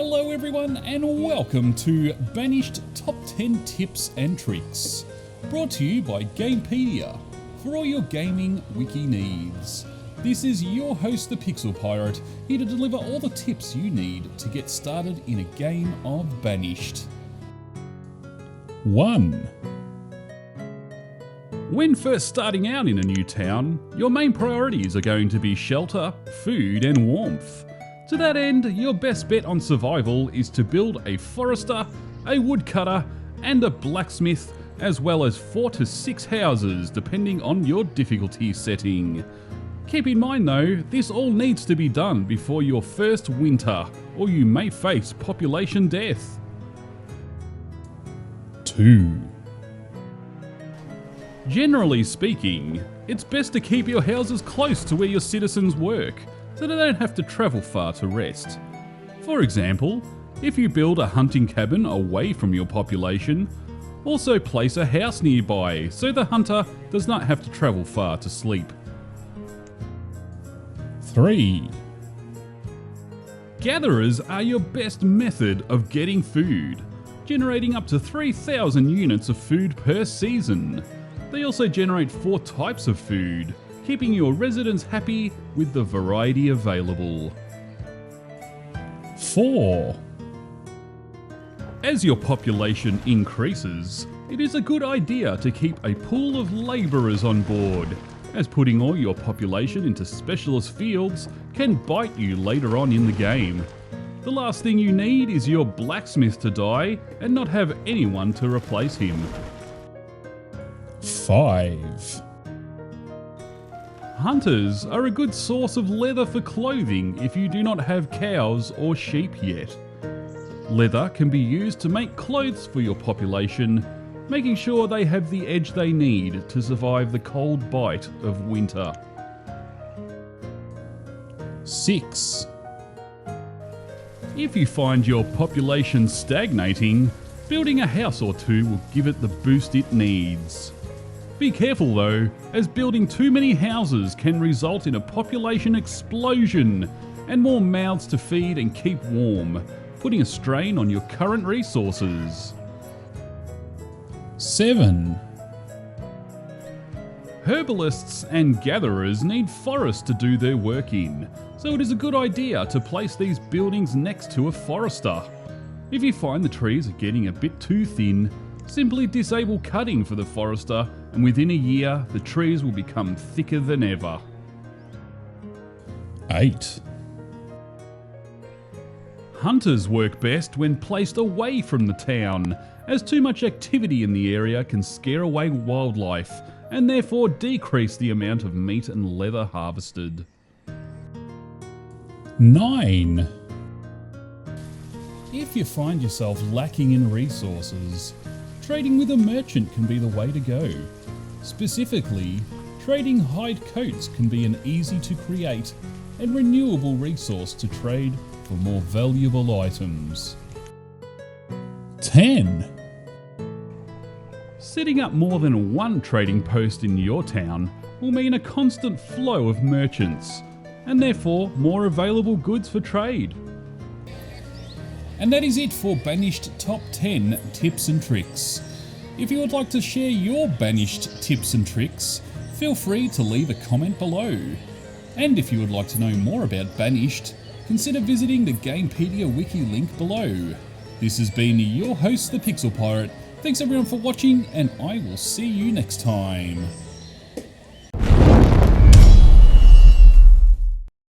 Hello everyone and welcome to Banished Top 10 Tips and Tricks, brought to you by Gamepedia for all your gaming wiki needs. This is your host the Pixel Pirate, here to deliver all the tips you need to get started in a game of Banished. 1. When first starting out in a new town, your main priorities are going to be shelter, food and warmth. To that end, your best bet on survival is to build a forester, a woodcutter and a blacksmith, as well as 4 to 6 houses depending on your difficulty setting. Keep in mind though, this all needs to be done before your first winter, or you may face population death. 2. Generally speaking, it's best to keep your houses close to where your citizens work, so they don't have to travel far to rest. For example, if you build a hunting cabin away from your population, also place a house nearby so the hunter does not have to travel far to sleep. 3. Gatherers are your best method of getting food, generating up to 3,000 units of food per season. They also generate 4 types of food, keeping your residents happy with the variety available. 4. As your population increases, it is a good idea to keep a pool of labourers on board, as putting all your population into specialist fields can bite you later on in the game. The last thing you need is your blacksmith to die and not have anyone to replace him. 5. Hunters are a good source of leather for clothing if you do not have cows or sheep yet. Leather can be used to make clothes for your population, making sure they have the edge they need to survive the cold bite of winter. 6. If you find your population stagnating, building a house or two will give it the boost it needs. Be careful though, as building too many houses can result in a population explosion and more mouths to feed and keep warm, putting a strain on your current resources. 7. Herbalists and gatherers need forests to do their work in, so it is a good idea to place these buildings next to a forester. If you find the trees are getting a bit too thin, simply disable cutting for the forester, and within a year the trees will become thicker than ever. 8. Hunters work best when placed away from the town, as too much activity in the area can scare away wildlife and therefore decrease the amount of meat and leather harvested. 9. If you find yourself lacking in resources, trading with a merchant can be the way to go. Specifically, trading hide coats can be an easy to create and renewable resource to trade for more valuable items. 10. Setting up more than one trading post in your town will mean a constant flow of merchants, and therefore more available goods for trade. And that is it for Banished Top 10 Tips and Tricks. If you would like to share your Banished tips and tricks, feel free to leave a comment below. And if you would like to know more about Banished, consider visiting the Gamepedia wiki link below. This has been your host the Pixel Pirate. Thanks everyone for watching, and I will see you next time.